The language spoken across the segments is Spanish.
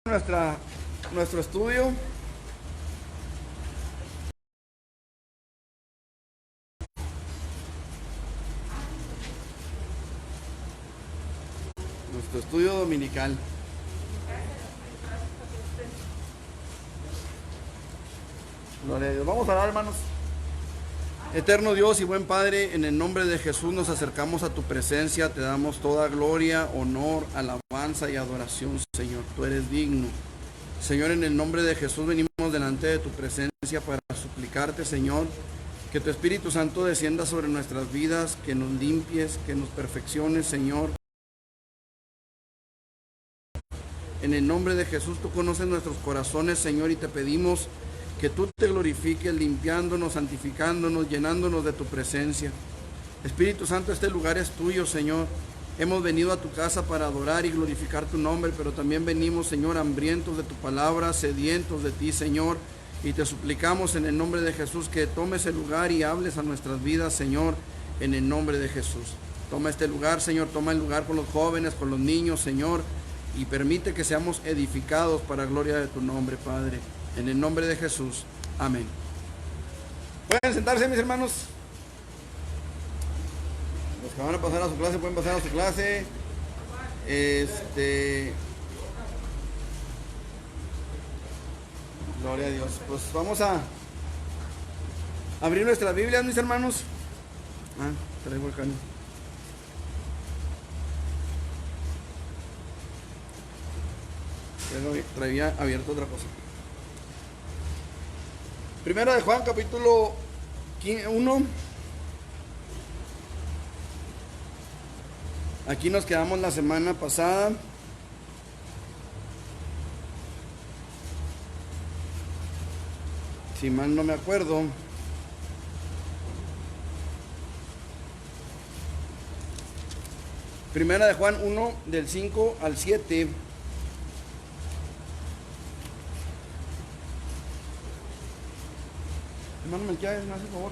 nuestro estudio. Nuestro estudio dominical. Gloria a Dios. Vamos a orar, hermanos. Eterno Dios y buen Padre, en el nombre de Jesús nos acercamos a tu presencia, te damos toda gloria, honor, alabanza y adoración, Señor. Tú eres digno. Señor, en el nombre de Jesús venimos delante de tu presencia para suplicarte, Señor, que tu Espíritu Santo descienda sobre nuestras vidas, que nos limpies, que nos perfecciones, Señor. En el nombre de Jesús, tú conoces nuestros corazones, Señor, y te pedimos que tú te glorifiques, limpiándonos, santificándonos, llenándonos de tu presencia. Espíritu Santo, este lugar es tuyo, Señor. Hemos venido a tu casa para adorar y glorificar tu nombre, pero también venimos, Señor, hambrientos de tu palabra, sedientos de ti, Señor. Y te suplicamos en el nombre de Jesús que tomes el lugar y hables a nuestras vidas, Señor, en el nombre de Jesús. Toma este lugar, Señor, toma el lugar con los jóvenes, con los niños, Señor, y permite que seamos edificados para gloria de tu nombre, Padre. En el nombre de Jesús. Amén. Pueden sentarse, mis hermanos. Los que van a pasar a su clase pueden pasar a su clase. Gloria a Dios. Pues vamos a abrir nuestras Biblias, mis hermanos. Traigo el cano. Traía abierto otra cosa. Primera de Juan, capítulo 1. Aquí nos quedamos la semana pasada. Si mal no me acuerdo. Primera de Juan 1, del 5 al 7. Hermano Melquiades, me hace el favor.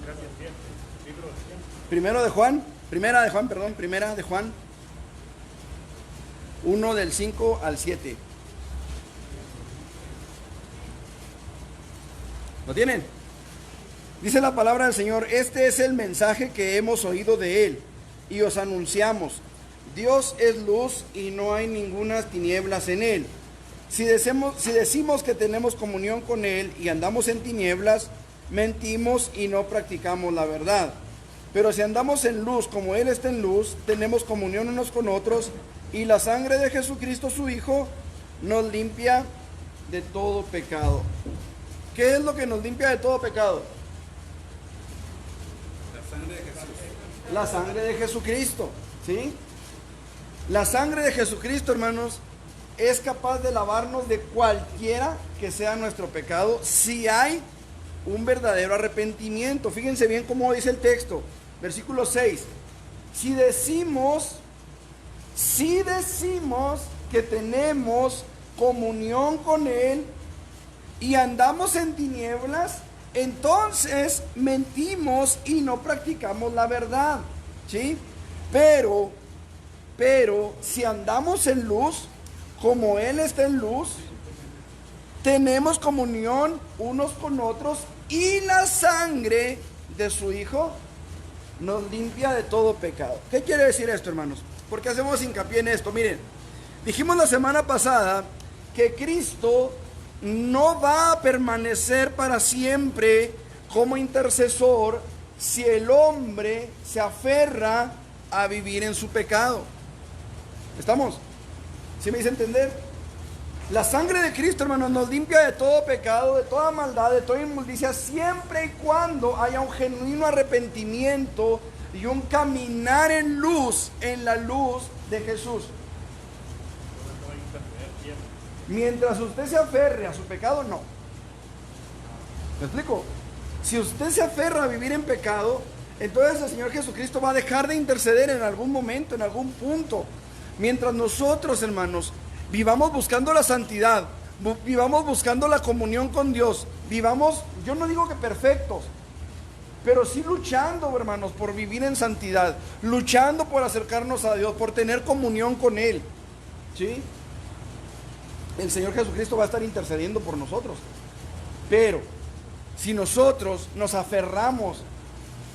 Gracias, bien. Primera de Juan 1 del 5 al 7. ¿Lo tienen? Dice la palabra del Señor: este es el mensaje que hemos oído de Él y os anunciamos. Dios es luz y no hay ninguna tinieblas en Él. Si decimos que tenemos comunión con Él y andamos en tinieblas, mentimos y no practicamos la verdad. Pero si andamos en luz como Él está en luz, tenemos comunión unos con otros, y la sangre de Jesucristo su Hijo nos limpia de todo pecado. ¿Qué es lo que nos limpia de todo pecado? La sangre de Jesucristo, ¿sí? La sangre de Jesucristo, hermanos, es capaz de lavarnos de cualquiera que sea nuestro pecado si hay un verdadero arrepentimiento. Fíjense bien cómo dice el texto, versículo 6. Si decimos que tenemos comunión con Él y andamos en tinieblas, entonces mentimos y no practicamos la verdad, ¿sí? Pero si andamos en luz, como Él está en luz, tenemos comunión unos con otros, y la sangre de su Hijo nos limpia de todo pecado. ¿Qué quiere decir esto, hermanos? ¿Por qué hacemos hincapié en esto? Miren, dijimos la semana pasada que Cristo no va a permanecer para siempre como intercesor si el hombre se aferra a vivir en su pecado. ¿Estamos? ¿Sí me hice entender? La sangre de Cristo, hermanos, nos limpia de todo pecado, de toda maldad, de toda inmundicia, siempre y cuando haya un genuino arrepentimiento y un caminar en luz, en la luz de Jesús. Mientras usted se aferre a su pecado, no. ¿Me explico? Si usted se aferra a vivir en pecado, entonces el Señor Jesucristo va a dejar de interceder en algún momento, en algún punto. Mientras nosotros, hermanos, vivamos buscando la santidad, vivamos buscando la comunión con Dios, vivamos, yo no digo que perfectos, pero sí luchando, hermanos, por vivir en santidad, luchando por acercarnos a Dios, por tener comunión con Él, ¿sí? El Señor Jesucristo va a estar intercediendo por nosotros. Pero si nosotros nos aferramos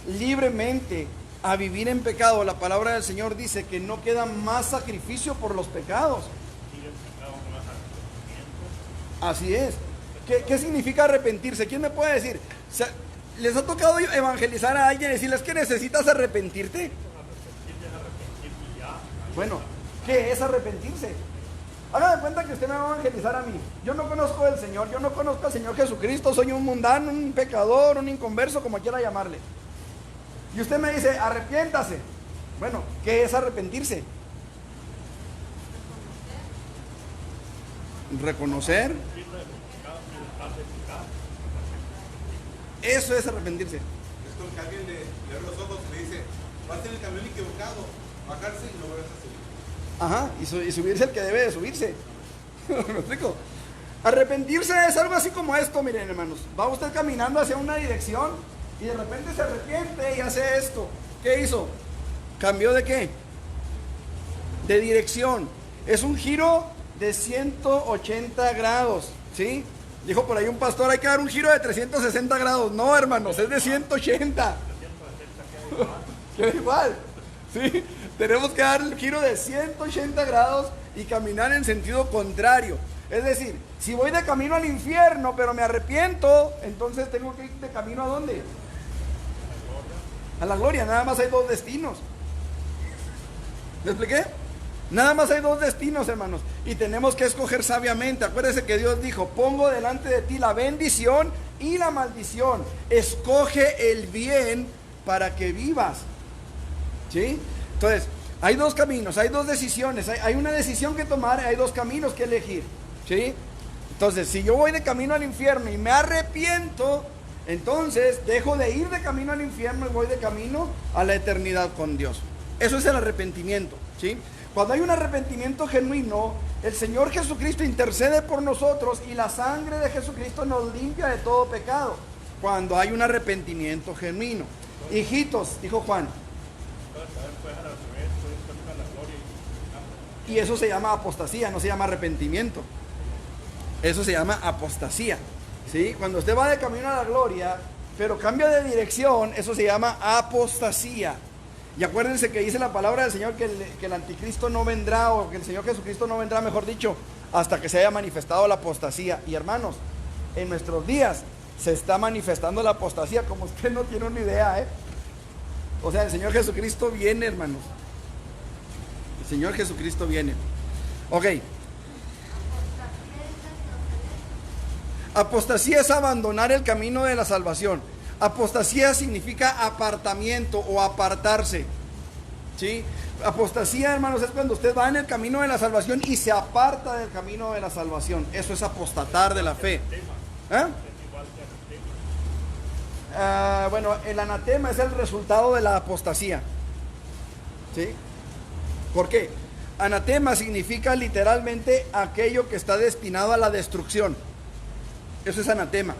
libremente a vivir en pecado, la palabra del Señor dice que no queda más sacrificio por los pecados. Así es. ¿Qué significa arrepentirse? ¿Quién me puede decir? ¿Les ha tocado evangelizar a alguien y decirles que necesitas arrepentirte? Bueno, ¿qué es arrepentirse? Hágame cuenta que usted me va a evangelizar a mí. Yo no conozco al Señor, yo no conozco al Señor Jesucristo, soy un mundano, un pecador, un inconverso, como quiera llamarle. Y usted me dice, arrepiéntase. Bueno, ¿qué es arrepentirse? Reconocer. Eso es arrepentirse. Es como que alguien le abre los ojos y le dice, vas en el camión equivocado, bajarse y no vuelves a subir. Ajá, y subirse el que debe de subirse. ¿Me explico? Arrepentirse es algo así como esto, miren, hermanos. Va usted caminando hacia una dirección y de repente se arrepiente y hace esto. ¿Qué hizo? ¿Cambió de qué? De dirección. Es un giro de 180 grados, ¿sí? Dijo por ahí un pastor, hay que dar un giro de 360 grados. No, hermanos, es de 180. Queda igual, ¿sí? Tenemos que dar el giro de 180 grados y caminar en sentido contrario. Es decir, si voy de camino al infierno, pero me arrepiento, entonces tengo que ir de camino ¿a dónde? A la gloria. Nada más hay dos destinos. ¿Me expliqué? Nada más hay dos destinos, hermanos, y tenemos que escoger sabiamente. Acuérdense que Dios dijo, pongo delante de ti la bendición y la maldición. Escoge el bien para que vivas, ¿sí? Entonces, hay dos caminos, hay dos decisiones, hay una decisión que tomar, hay dos caminos que elegir, ¿sí? Entonces, si yo voy de camino al infierno y me arrepiento, entonces dejo de ir de camino al infierno y voy de camino a la eternidad con Dios. Eso es el arrepentimiento, ¿sí? Cuando hay un arrepentimiento genuino, el Señor Jesucristo intercede por nosotros y la sangre de Jesucristo nos limpia de todo pecado. Cuando hay un arrepentimiento genuino. Hijitos, dijo Juan. Y eso se llama apostasía, no se llama arrepentimiento. Eso se llama apostasía, ¿sí? Cuando usted va de camino a la gloria, pero cambia de dirección, eso se llama apostasía. Y acuérdense que dice la palabra del Señor que el anticristo no vendrá, o que el Señor Jesucristo no vendrá, mejor dicho, hasta que se haya manifestado la apostasía. Y hermanos, en nuestros días se está manifestando la apostasía como usted no tiene una idea, ¿eh? O sea, el Señor Jesucristo viene, hermanos. El Señor Jesucristo viene. Ok. Apostasía es abandonar el camino de la salvación. Apostasía significa apartamiento o apartarse, ¿sí? Apostasía, hermanos, es cuando usted va en el camino de la salvación y se aparta del camino de la salvación. Eso es apostatar de la fe. Bueno, el anatema es el resultado de la apostasía, ¿sí? ¿Por qué? Anatema significa literalmente aquello que está destinado a la destrucción. Eso es anatema,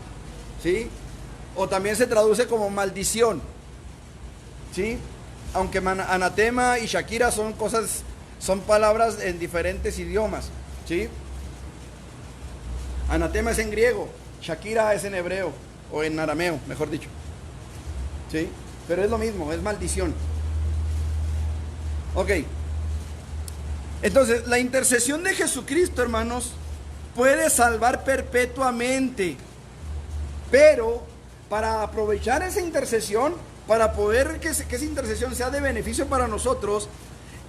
¿sí? O también se traduce como maldición, ¿sí? Aunque anatema y Shakira son cosas, son palabras en diferentes idiomas, ¿sí? Anatema es en griego, Shakira es en hebreo, o en arameo, mejor dicho, ¿sí? Pero es lo mismo, es maldición. Ok. Entonces, la intercesión de Jesucristo, hermanos, puede salvar perpetuamente, pero para aprovechar esa intercesión, para poder que esa intercesión sea de beneficio para nosotros,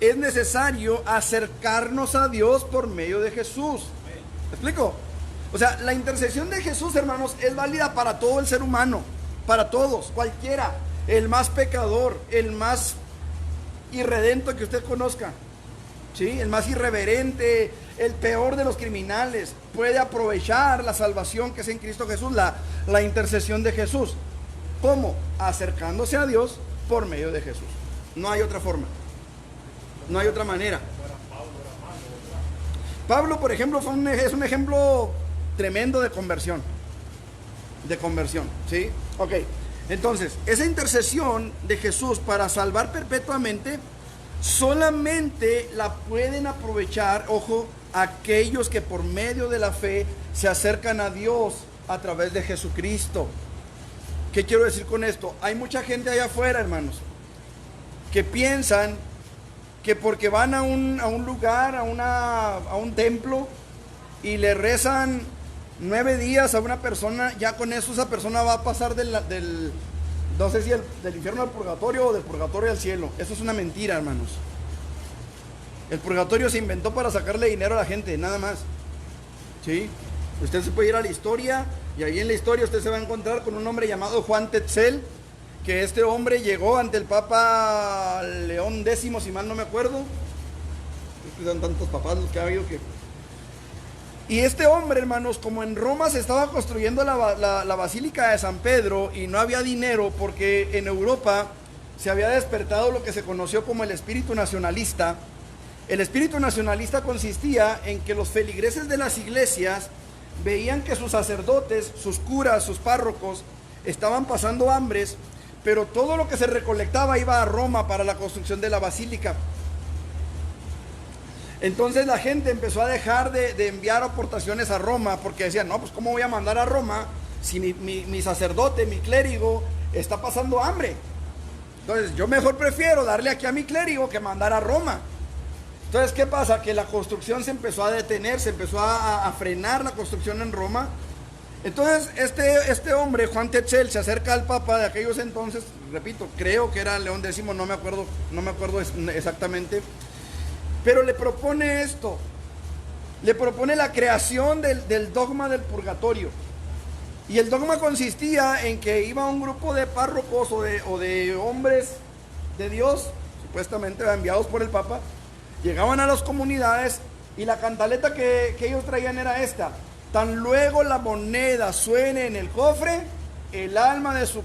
es necesario acercarnos a Dios por medio de Jesús. ¿Me explico? O sea, la intercesión de Jesús, hermanos, es válida para todo el ser humano, para todos, cualquiera, el más pecador, el más irredento que usted conozca, ¿sí? El más irreverente, el peor de los criminales, puede aprovechar la salvación que es en Cristo Jesús, la intercesión de Jesús. ¿Cómo? Acercándose a Dios por medio de Jesús. No hay otra forma. No hay otra manera. Pablo, por ejemplo, es un ejemplo tremendo de conversión. ¿Sí? Ok. Entonces, esa intercesión de Jesús para salvar perpetuamente solamente la pueden aprovechar, ojo, aquellos que por medio de la fe se acercan a Dios a través de Jesucristo. ¿Qué quiero decir con esto? Hay mucha gente allá afuera, hermanos, que piensan que porque van a un lugar, a un templo, y le rezan 9 días a una persona, ya con eso esa persona va a pasar no sé si del infierno al purgatorio o del purgatorio al cielo. Eso es una mentira, hermanos. El purgatorio se inventó para sacarle dinero a la gente, nada más. ¿Sí? Usted se puede ir a la historia, y ahí en la historia usted se va a encontrar con un hombre llamado Juan Tetzel, que este hombre llegó ante el Papa León X, si mal no me acuerdo. Es que son tantos papás los que ha habido que... Y este hombre, hermanos, como en Roma se estaba construyendo la Basílica de San Pedro y no había dinero porque en Europa se había despertado lo que se conoció como el espíritu nacionalista. El espíritu nacionalista consistía en que los feligreses de las iglesias veían que sus sacerdotes, sus curas, sus párrocos estaban pasando hambres, pero todo lo que se recolectaba iba a Roma para la construcción de la basílica. Entonces la gente empezó a dejar de enviar aportaciones a Roma porque decían, no, pues ¿cómo voy a mandar a Roma si mi sacerdote, mi clérigo está pasando hambre? Entonces yo mejor prefiero darle aquí a mi clérigo que mandar a Roma. Entonces, ¿qué pasa? Que la construcción se empezó a detener, se empezó a frenar la construcción en Roma. Entonces este hombre, Juan Tetzel, se acerca al Papa de aquellos entonces, repito, creo que era León X, no me acuerdo exactamente. Pero le propone esto, le propone la creación del dogma del purgatorio. Y el dogma consistía en que iba un grupo de párrocos o de hombres de Dios, supuestamente enviados por el Papa, llegaban a las comunidades y la cantaleta que ellos traían era esta: tan luego la moneda suene en el cofre, el alma de su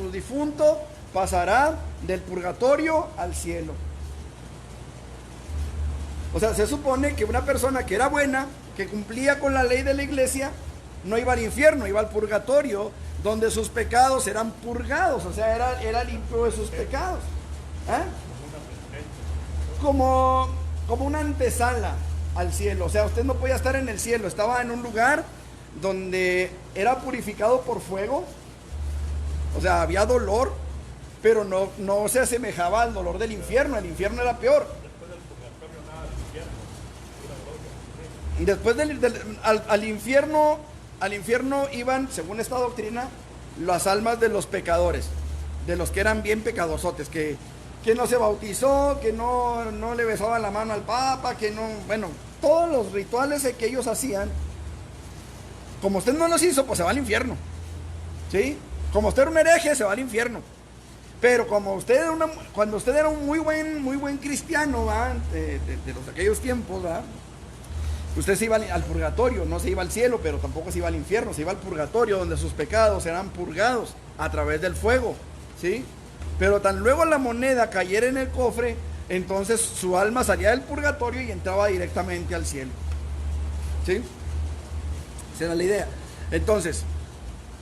difunto pasará del purgatorio al cielo. O sea, se supone que una persona que era buena, que cumplía con la ley de la iglesia, no iba al infierno, iba al purgatorio, donde sus pecados eran purgados, o sea, era limpio de sus pecados. ¿Eh? Como una antesala al cielo. O sea, usted no podía estar en el cielo, estaba en un lugar donde era purificado por fuego. O sea, había dolor, pero no se asemejaba al dolor del infierno. El infierno era peor. Después al infierno iban, según esta doctrina, las almas de los pecadores, de los que eran bien pecadorzotes, que no se bautizó, que no le besaba la mano al Papa, bueno, todos los rituales que ellos hacían, como usted no los hizo, pues se va al infierno, ¿sí? Como usted era un hereje, se va al infierno. Pero cuando usted era un muy buen cristiano, ¿va? De aquellos tiempos, ¿va? Usted se iba al purgatorio, no se iba al cielo, pero tampoco se iba al infierno, se iba al purgatorio, donde sus pecados eran purgados a través del fuego, ¿sí? Pero tan luego la moneda cayera en el cofre, entonces su alma salía del purgatorio y entraba directamente al cielo, ¿sí? Esa era la idea. Entonces,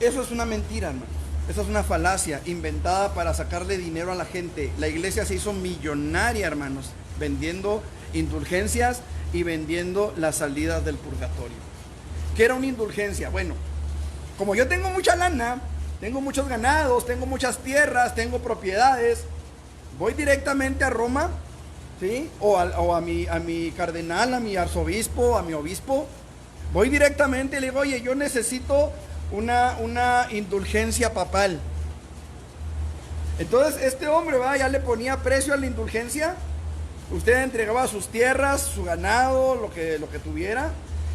eso es una mentira, hermano. Eso es una falacia inventada para sacarle dinero a la gente. La iglesia se hizo millonaria, hermanos, vendiendo indulgencias y vendiendo las salidas del purgatorio. ¿Qué era una indulgencia? Bueno, como yo tengo mucha lana, tengo muchos ganados, tengo muchas tierras, tengo propiedades, voy directamente a Roma, ¿sí? O a mi cardenal, a mi arzobispo, a mi obispo, voy directamente y le digo, oye, yo necesito una indulgencia papal. Entonces este hombre, ¿va? Ya le ponía precio a la indulgencia. Usted entregaba sus tierras, su ganado, lo que tuviera,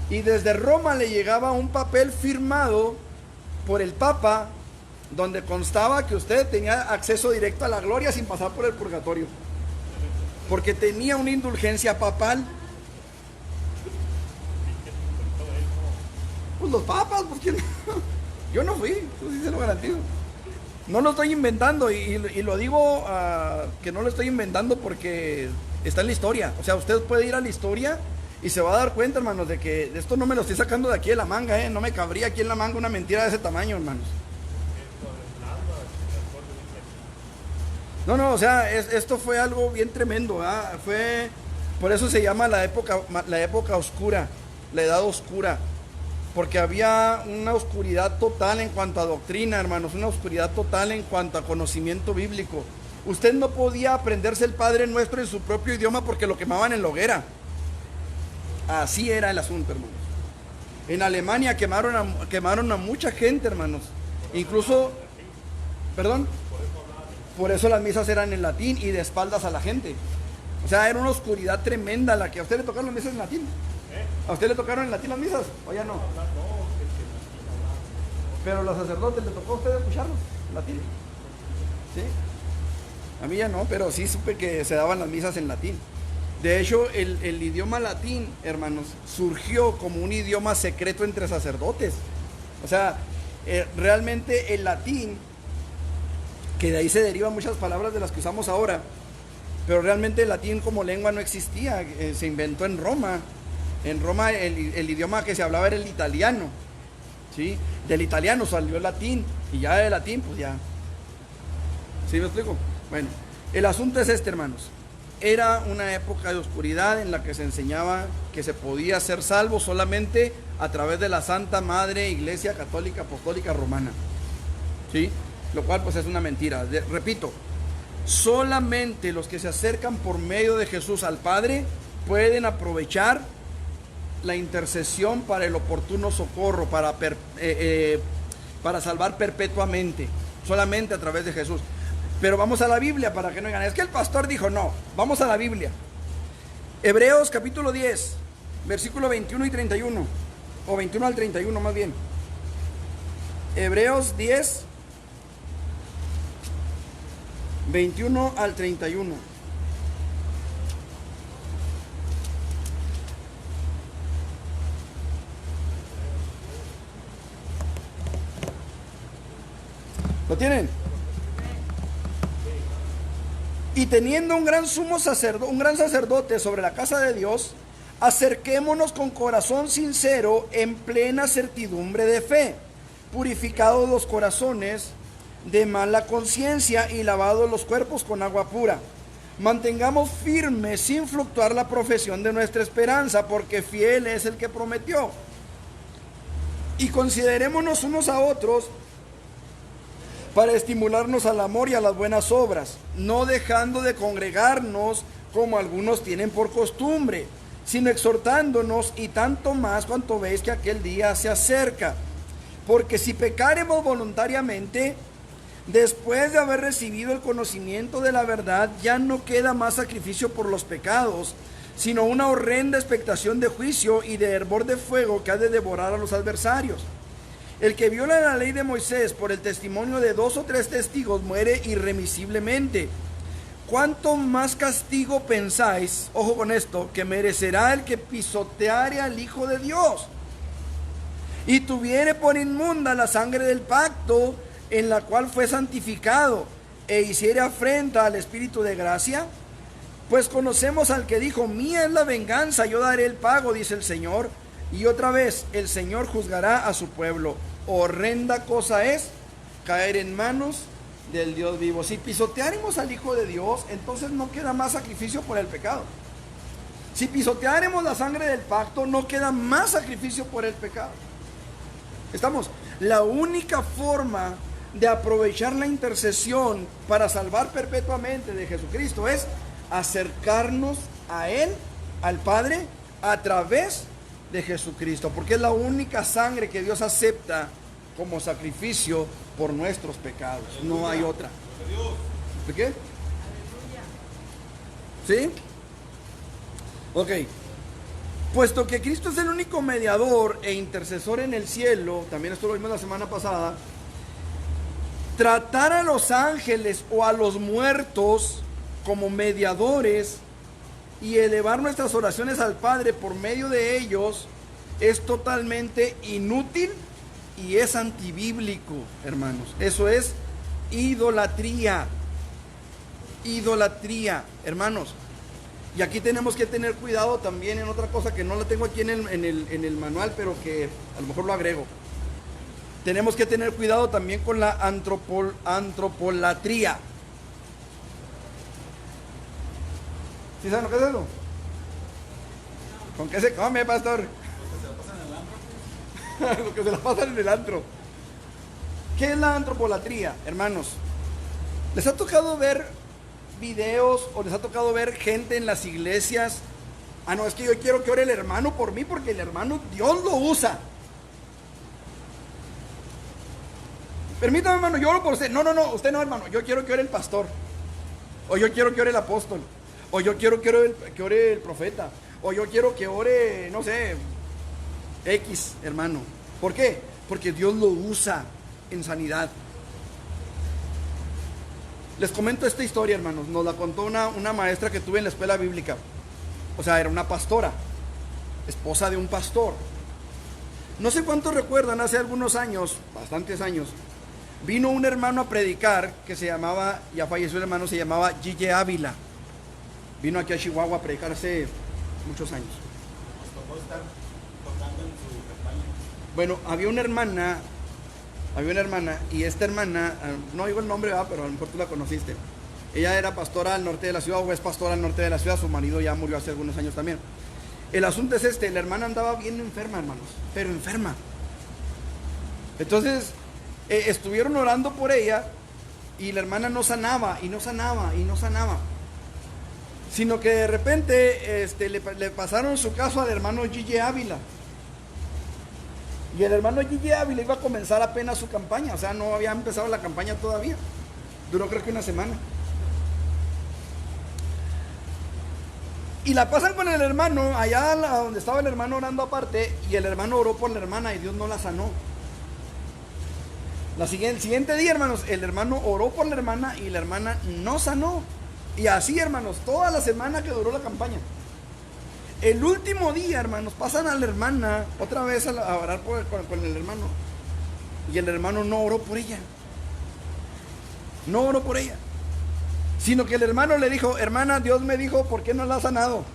y desde Roma le llegaba un papel firmado por el Papa donde constaba que usted tenía acceso directo a la gloria sin pasar por el purgatorio, porque tenía una indulgencia papal. Pues los papas, pues ¿quién? Yo no fui, yo sí se lo garantizo. No lo estoy inventando y lo digo que no lo estoy inventando porque está en la historia. O sea, usted puede ir a la historia Y se va a dar cuenta, hermanos, de que de esto no me lo estoy sacando de aquí de la manga, no me cabría aquí en la manga una mentira de ese tamaño, hermanos. No, o sea, esto fue algo bien tremendo, ¿verdad? Por eso se llama la época oscura, la edad oscura, porque había una oscuridad total en cuanto a doctrina, hermanos, una oscuridad total en cuanto a conocimiento bíblico. Usted no podía aprenderse el Padre Nuestro en su propio idioma porque lo quemaban en la hoguera. Así era el asunto, hermanos. En Alemania quemaron a mucha gente, hermanos. Incluso, perdón, por eso las misas eran en latín y de espaldas a la gente. O sea, era una oscuridad tremenda la que... ¿A usted le tocaron las misas en latín? ¿A usted le tocaron en latín las misas? ¿O ya no? Pero los sacerdotes, ¿le tocó a usted escucharlos en latín? ¿Sí? A mí ya no, pero sí supe que se daban las misas en latín. De hecho, el idioma latín, hermanos, surgió como un idioma secreto entre sacerdotes. O sea, realmente el latín, que de ahí se derivan muchas palabras de las que usamos ahora, pero realmente el latín como lengua no existía, se inventó en Roma. En Roma el idioma que se hablaba era el italiano, ¿sí? Del italiano salió el latín, y ya del latín, pues ya. ¿Sí me explico? Bueno, el asunto es este, hermanos. Era una época de oscuridad en la que se enseñaba que se podía ser salvo solamente a través de la Santa Madre Iglesia Católica Apostólica Romana, ¿sí? Lo cual pues es una mentira. Repito, solamente los que se acercan por medio de Jesús al Padre pueden aprovechar la intercesión para el oportuno socorro, para salvar perpetuamente, solamente a través de Jesús. Pero vamos a la Biblia para que no digan, es que el pastor dijo, no, vamos a la Biblia. Hebreos capítulo 10, versículo 21 y 31, o 21 al 31 más bien. Hebreos 10, 21 al 31. ¿Lo tienen? Y teniendo un gran sacerdote sobre la casa de Dios, acerquémonos con corazón sincero en plena certidumbre de fe, purificados los corazones de mala conciencia y lavados los cuerpos con agua pura. Mantengamos firme sin fluctuar la profesión de nuestra esperanza, porque fiel es el que prometió. Y considerémonos unos a otros para estimularnos al amor y a las buenas obras, no dejando de congregarnos como algunos tienen por costumbre, sino exhortándonos, y tanto más cuanto veis que aquel día se acerca. Porque si pecaremos voluntariamente, después de haber recibido el conocimiento de la verdad, ya no queda más sacrificio por los pecados, sino una horrenda expectación de juicio y de hervor de fuego que ha de devorar a los adversarios. El que viola la ley de Moisés por el testimonio de 2 o 3 testigos muere irremisiblemente. ¿Cuánto más castigo pensáis, ojo con esto, que merecerá el que pisoteare al Hijo de Dios y tuviere por inmunda la sangre del pacto en la cual fue santificado, e hiciere afrenta al Espíritu de gracia? Pues conocemos al que dijo, mía es la venganza, yo daré el pago, dice el Señor. Y otra vez, el Señor juzgará a su pueblo. Horrenda cosa es caer en manos del Dios vivo. Si pisoteáremos al Hijo de Dios, entonces no queda más sacrificio por el pecado. Si pisoteáremos la sangre del pacto, no queda más sacrificio por el pecado. Estamos. La única forma de aprovechar la intercesión para salvar perpetuamente de Jesucristo es acercarnos a Él, al Padre, a través de Jesucristo, porque es la única sangre que Dios acepta como sacrificio por nuestros pecados. No hay otra. ¿De qué? ¿Sí? Ok. Puesto que Cristo es el único mediador e intercesor en el cielo, también esto lo vimos la semana pasada, tratar a los ángeles o a los muertos como mediadores y elevar nuestras oraciones al Padre por medio de ellos es totalmente inútil y es antibíblico, hermanos. Eso es idolatría. Idolatría, hermanos. Y aquí tenemos que tener cuidado también en otra cosa que no la tengo aquí en el manual, pero que a lo mejor lo agrego. Tenemos que tener cuidado también con la antropolatría. ¿Sí saben lo que es eso? ¿Con qué se come, pastor? Lo que se la pasan en el antro. ¿Qué es la antropolatría, hermanos? ¿Les ha tocado ver videos o les ha tocado ver gente en las iglesias? Ah, no, es que yo quiero que ore el hermano por mí porque el hermano Dios lo usa. Permítame, hermano, yo oro por usted. No, usted no, hermano. Yo quiero que ore el pastor. O yo quiero que ore el apóstol. O yo quiero que ore el profeta. O yo quiero que ore, no sé, X, hermano. ¿Por qué? Porque Dios lo usa en sanidad. Les comento esta historia, hermanos. Nos la contó una maestra que tuve en la escuela bíblica. O sea, era una pastora, esposa de un pastor. No sé cuántos recuerdan, hace algunos años, bastantes años, vino un hermano a predicar que se llamaba, ya falleció el hermano, se llamaba Gille Ávila. Vino aquí a Chihuahua a predicar hace muchos años. Nos tocó estar tocando en su campaña. Bueno, había una hermana y esta hermana, no digo el nombre, pero a lo mejor tú la conociste. Ella era pastora al norte de la ciudad, o es pastora al norte de la ciudad. Su marido ya murió hace algunos años también. El asunto es la hermana andaba bien enferma, hermanos, pero enferma. Entonces, estuvieron orando por ella y la hermana no sanaba, y no sanaba, y no sanaba. Sino que de repente le pasaron su caso al hermano Gille Ávila. Y el hermano Gille Ávila iba a comenzar apenas su campaña, o sea, no había empezado la campaña todavía. Duró creo que una semana. Y la pasan con el hermano, allá donde estaba el hermano orando aparte, y el hermano oró por la hermana y Dios no la sanó. El siguiente día, hermanos, el hermano oró por la hermana y la hermana no sanó. Y así, hermanos, toda la semana que duró la campaña. El último día, hermanos, pasan a la hermana otra vez a orar con el hermano. Y el hermano no oró por ella. No oró por ella. Sino que el hermano le dijo, hermana, Dios me dijo, ¿por qué no la ha sanado?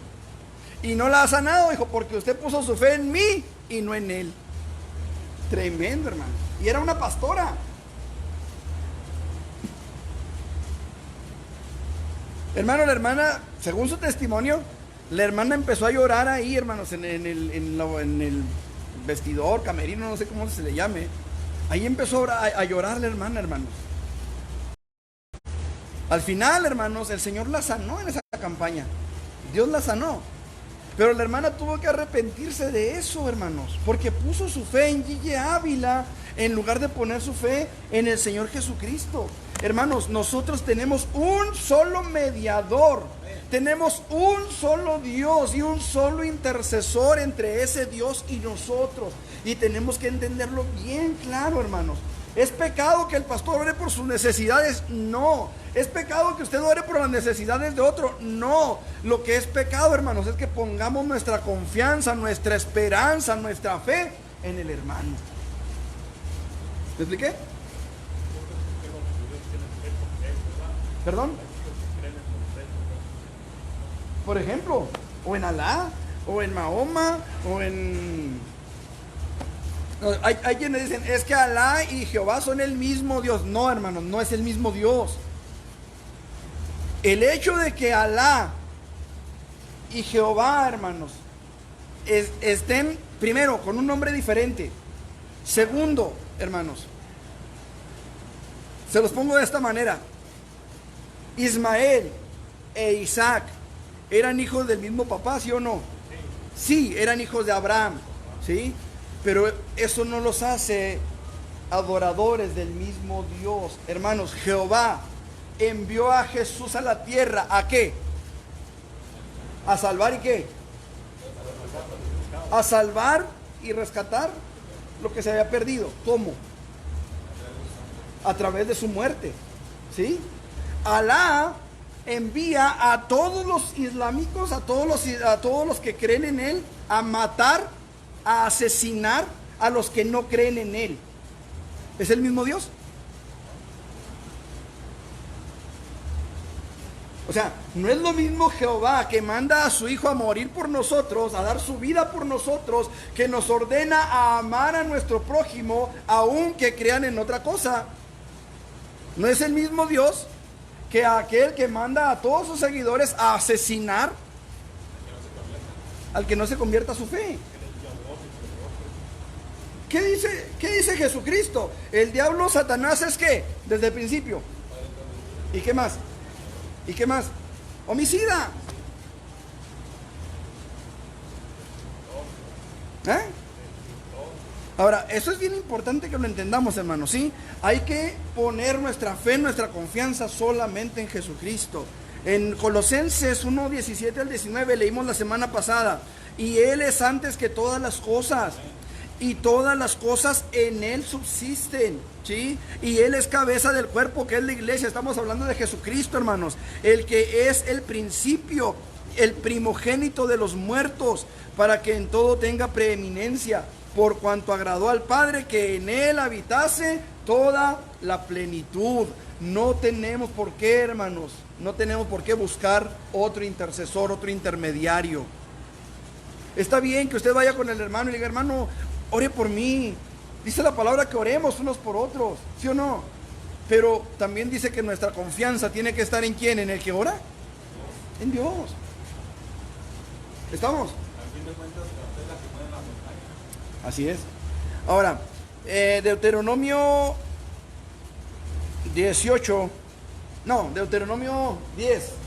Y no la ha sanado, dijo, porque usted puso su fe en mí y no en él. Tremendo, hermano. Y era una pastora. Hermano, la hermana, según su testimonio, la hermana empezó a llorar ahí, hermanos, en el vestidor, camerino, no sé cómo se le llame. Ahí empezó a llorar la hermana, hermanos. Al final, hermanos, el Señor la sanó en esa campaña. Dios la sanó. Pero la hermana tuvo que arrepentirse de eso, hermanos, porque puso su fe en Gille Ávila en lugar de poner su fe en el Señor Jesucristo. Hermanos, nosotros tenemos un solo mediador, tenemos un solo Dios y un solo intercesor entre ese Dios y nosotros. Y tenemos que entenderlo bien claro, hermanos. ¿Es pecado que el pastor ore por sus necesidades? No. ¿Es pecado que usted ore por las necesidades de otro? No. Lo que es pecado, hermanos, es que pongamos nuestra confianza, nuestra esperanza, nuestra fe en el hermano. ¿Me expliqué? ¿Perdón? Por ejemplo, o en Alá, o en Mahoma, o en... Hay quienes dicen, es que Alá y Jehová son el mismo Dios. No, hermanos, no es el mismo Dios. El hecho de que Alá y Jehová, hermanos, estén, primero, con un nombre diferente. Segundo, hermanos, se los pongo de esta manera. Ismael e Isaac eran hijos del mismo papá, ¿sí o no? Sí, eran hijos de Abraham, ¿sí? Pero eso no los hace adoradores del mismo Dios. Hermanos, Jehová envió a Jesús a la tierra, ¿a qué? ¿A salvar y qué? A salvar y rescatar lo que se había perdido. ¿Cómo? A través de su muerte, ¿sí? Alá envía a todos los islámicos, a todos los que creen en él, a matar, a asesinar a los que no creen en él. ¿Es el mismo Dios? O sea, no es lo mismo Jehová que manda a su Hijo a morir por nosotros, a dar su vida por nosotros, que nos ordena a amar a nuestro prójimo, aunque crean en otra cosa. No es el mismo Dios que aquel que manda a todos sus seguidores a asesinar al que no se convierta a su fe. ¿Qué dice Jesucristo? El diablo, Satanás, ¿es qué? Desde el principio. ¿Y qué más? ¿Y qué más? Homicida. ¿Eh? Ahora, eso es bien importante que lo entendamos, hermanos, ¿sí? Hay que poner nuestra fe, nuestra confianza solamente en Jesucristo. En Colosenses 1, 17 al 19 leímos la semana pasada. Y Él es antes que todas las cosas, y todas las cosas en Él subsisten, ¿sí? Y Él es cabeza del cuerpo, que es la iglesia. Estamos hablando de Jesucristo, hermanos, el que es el principio, el primogénito de los muertos, para que en todo tenga preeminencia, por cuanto agradó al Padre que en Él habitase toda la plenitud. No tenemos por qué, hermanos, no tenemos por qué buscar otro intercesor, otro intermediario. Está bien que usted vaya con el hermano y le diga: hermano, ore por mí. Dice la palabra que oremos unos por otros, ¿sí o no? Pero también dice que nuestra confianza tiene que estar ¿en quién? ¿En el que ora? En Dios. ¿Estamos? Así es. Ahora, Deuteronomio 18, no, Deuteronomio 10.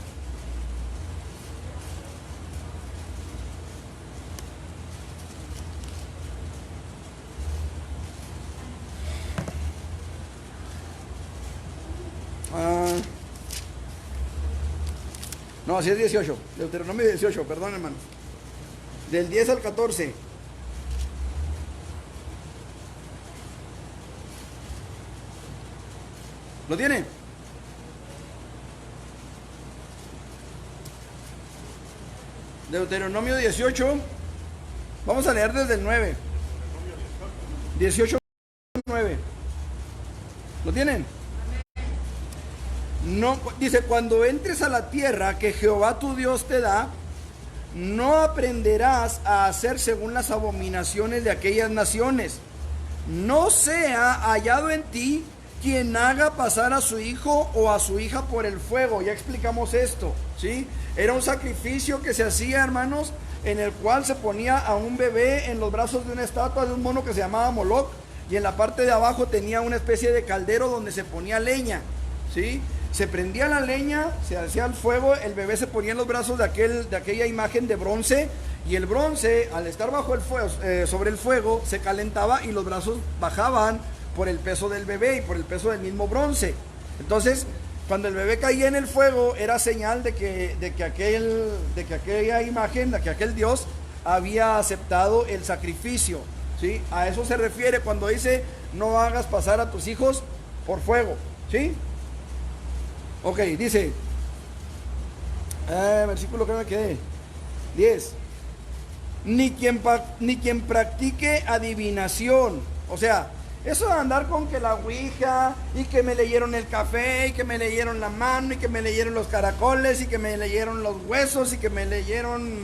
No, así es 18, Deuteronomio 18, perdón, hermano. Del 10 al 14. ¿Lo tiene? Deuteronomio 18. Vamos a leer desde el 9. 18, 9. ¿Lo tienen? No, dice: cuando entres a la tierra que Jehová tu Dios te da, no aprenderás a hacer según las abominaciones de aquellas naciones. No sea hallado en ti quien haga pasar a su hijo o a su hija por el fuego. Ya explicamos esto, ¿sí? Era un sacrificio que se hacía, hermanos, en el cual se ponía a un bebé en los brazos de una estatua de un mono que se llamaba Moloc, y en la parte de abajo tenía una especie de caldero donde se ponía leña, ¿sí? Se prendía la leña, se hacía el fuego, el bebé se ponía en los brazos de aquella imagen de bronce, y el bronce, al estar bajo el fuego, sobre el fuego, se calentaba y los brazos bajaban por el peso del bebé y por el peso del mismo bronce. Entonces, cuando el bebé caía en el fuego, era señal de que aquella imagen, de que aquel Dios había aceptado el sacrificio, ¿sí? A eso se refiere cuando dice: no hagas pasar a tus hijos por fuego, ¿sí? Ok, dice, versículo que me quedé, 10. Ni quien practique adivinación. O sea, eso de andar con que la ouija, y que me leyeron el café, y que me leyeron la mano, y que me leyeron los caracoles, y que me leyeron los huesos, y que me leyeron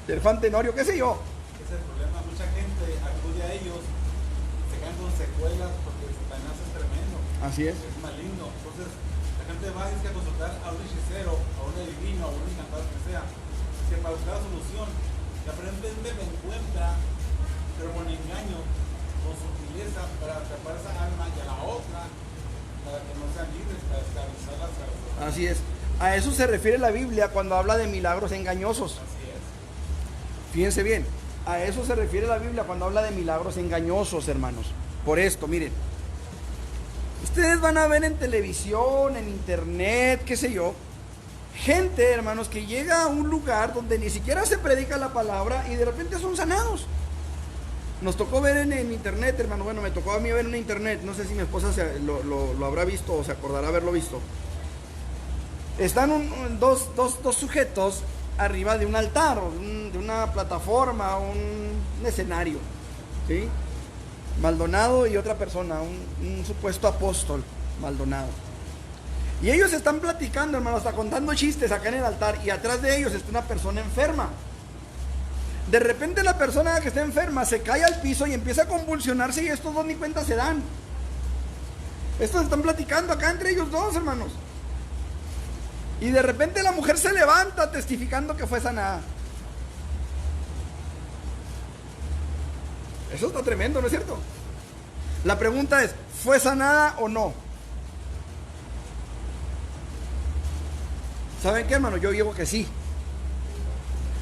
del Juan Tenorio, qué sé yo. Ese es el problema. Mucha gente acude a ellos, se quedan con secuelas porque Satanás es tremendo. Así es. Es maligno. Entonces, la gente va a consultar a un hechicero, a un adivino, a un encantador que sea, que para buscar la solución, que aparentemente me encuentra, pero con engaño, con sutileza, para atrapar esa alma y a la otra, para que no sean libres, para esclavizarlas a las otras. Así es. A eso se refiere la Biblia cuando habla de milagros engañosos. Así es. Fíjense bien, a eso se refiere la Biblia cuando habla de milagros engañosos, hermanos. Por esto, miren, ustedes van a ver en televisión, en internet, qué sé yo, gente, hermanos, que llega a un lugar donde ni siquiera se predica la palabra y de repente son sanados. Nos tocó ver en internet, hermano. Bueno, me tocó a mí ver en internet. No sé si mi esposa lo habrá visto o se acordará haberlo visto. Están dos sujetos arriba de un altar, o de una plataforma, un escenario, ¿sí? Maldonado y otra persona, un supuesto apóstol, Maldonado. Y ellos están platicando, hermano, hasta contando chistes acá en el altar. Y atrás de ellos está una persona enferma. De repente la persona que está enferma se cae al piso y empieza a convulsionarse y estos dos ni cuenta se dan. Estos están platicando acá entre ellos dos, hermanos. Y de repente la mujer se levanta testificando que fue sanada. Eso está tremendo, ¿no es cierto? La pregunta es, ¿fue sanada o no? ¿Saben qué, hermano? Yo digo que sí.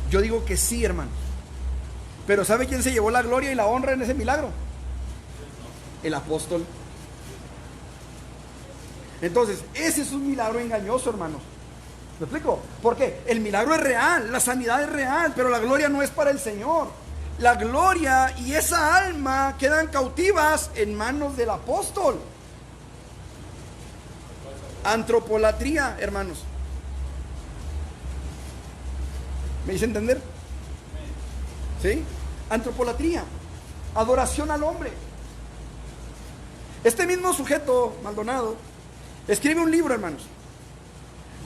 Yo digo que sí, hermano. Pero ¿sabe quién se llevó la gloria y la honra en ese milagro? El apóstol. Entonces, ese es un milagro engañoso, hermanos. ¿Me explico? ¿Por qué? El milagro es real, la sanidad es real, pero la gloria no es para el Señor. La gloria y esa alma quedan cautivas en manos del apóstol. Antropolatría, hermanos. ¿Me hice entender? ¿Sí? Antropolatría, adoración al hombre. Este mismo sujeto, Maldonado, escribe un libro, hermanos.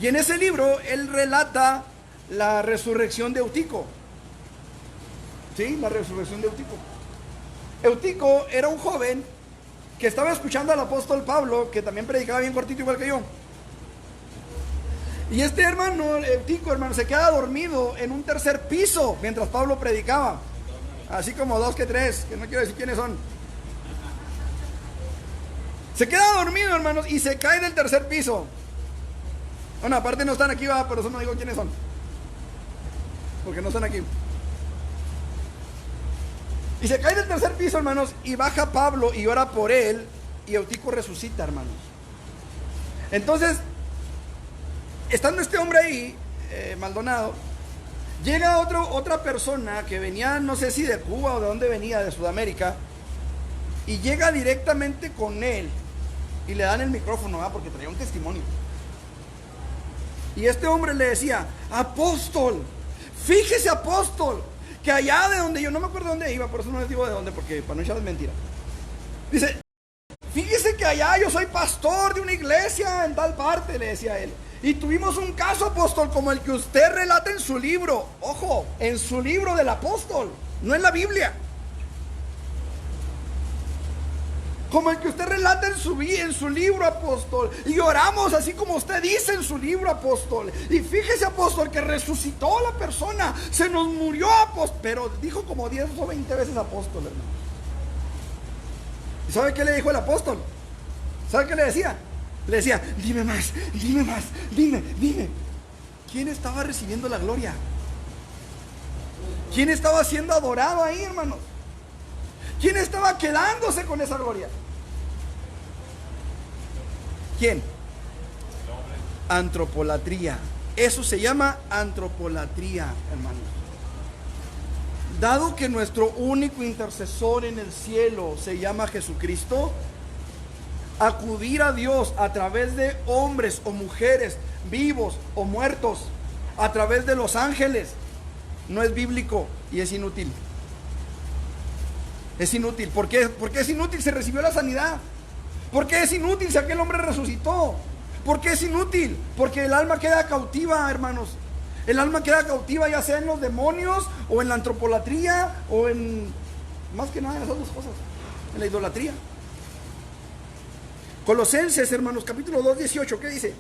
Y en ese libro él relata la resurrección de Eutico. ¿Sí? La resurrección de Eutico. Eutico era un joven que estaba escuchando al apóstol Pablo, que también predicaba bien cortito igual que yo. Y este hermano, Eutico, hermano, se queda dormido en un tercer piso mientras Pablo predicaba. Así como dos que tres, que no quiero decir quiénes son. Se queda dormido, hermanos, y se cae del tercer piso. Bueno, aparte no están aquí, va, pero eso no digo quiénes son. Porque no están aquí. Y se cae del tercer piso, hermanos, y baja Pablo y ora por él, y Eutico resucita, hermanos. Entonces, estando este hombre ahí, Maldonado, llega otra persona que venía, no sé si de Cuba o de dónde venía, de Sudamérica, y llega directamente con él, y le dan el micrófono, ¿verdad? Porque traía un testimonio. Y este hombre le decía, apóstol, fíjese, apóstol, que allá de donde yo, no me acuerdo dónde iba, por eso no les digo de dónde, porque para no echarles mentira. Dice, fíjese que allá yo soy pastor de una iglesia en tal parte, le decía él. Y tuvimos un caso, apóstol, como el que usted relata en su libro. Ojo, en su libro del apóstol, no en la Biblia. Como el que usted relata en su libro, apóstol. Y oramos así como usted dice en su libro, apóstol. Y fíjese, apóstol, que resucitó la persona. Se nos murió, apóstol. Pero dijo como 10 o 20 veces apóstol, hermano. ¿Y sabe qué le dijo el apóstol? ¿Sabe qué le decía? Le decía, dime más, dime. ¿Quién estaba recibiendo la gloria? ¿Quién estaba siendo adorado ahí, hermanos? ¿Quién estaba quedándose con esa gloria? ¿Quién? Antropolatría. Eso se llama antropolatría, hermanos. Dado que nuestro único intercesor en el cielo se llama Jesucristo, acudir a Dios a través de hombres o mujeres, vivos o muertos, a través de los ángeles, no es bíblico y es inútil. Es inútil. ¿Por qué? Porque es inútil. Se recibió la sanidad. ¿Por qué es inútil si aquel hombre resucitó? ¿Por qué es inútil? Porque el alma queda cautiva, hermanos. El alma queda cautiva ya sea en los demonios o en la antropolatría o en, más que nada, en esas dos cosas, en la idolatría. Colosenses, hermanos, capítulo 2, 18, ¿qué dice?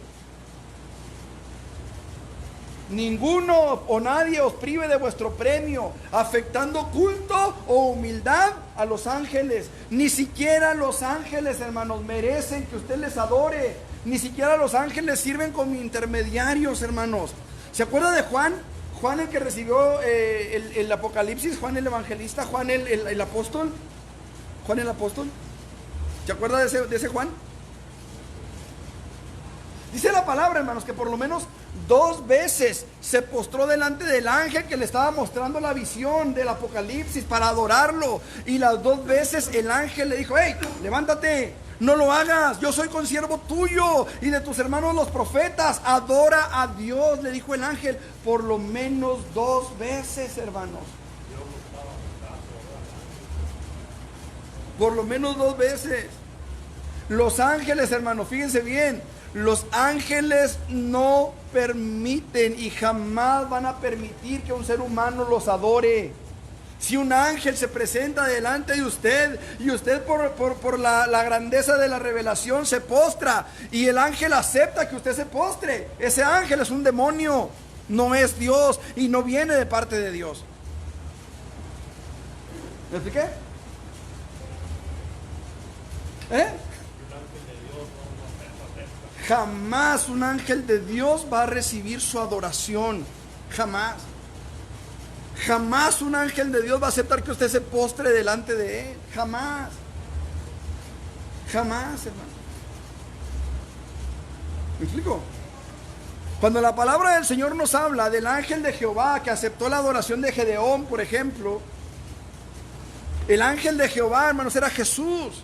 Ninguno o nadie os prive de vuestro premio, afectando culto o humildad a los ángeles. Ni siquiera los ángeles, hermanos, merecen que usted les adore. Ni siquiera los ángeles sirven como intermediarios, hermanos. ¿Se acuerda de Juan? Juan, el que recibió el Apocalipsis, Juan el evangelista, Juan el apóstol. Juan el apóstol. ¿Se acuerda de ese Juan? Dice la palabra, hermanos, que por lo menos 2 veces se postró delante del ángel que le estaba mostrando la visión del Apocalipsis para adorarlo. Y las 2 veces el ángel le dijo, hey, levántate, no lo hagas, yo soy consiervo tuyo y de tus hermanos los profetas, adora a Dios, le dijo el ángel, por lo menos 2 veces, hermanos. Por lo menos 2 veces. Los ángeles, hermanos, fíjense bien, Los ángeles no permiten y jamás van a permitir que un ser humano los adore. Si un ángel se presenta delante de usted y usted por la grandeza de la revelación se postra y el ángel acepta que usted se postre, ese ángel es un demonio, no es Dios y no viene de parte de Dios. ¿Me expliqué? Jamás un ángel de Dios va a recibir su adoración. Jamás. Jamás un ángel de Dios va a aceptar que usted se postre delante de él. Jamás. Jamás, hermano. ¿Me explico? Cuando la palabra del Señor nos habla del ángel de Jehová que aceptó la adoración de Gedeón, por ejemplo, el ángel de Jehová, hermanos, era Jesús.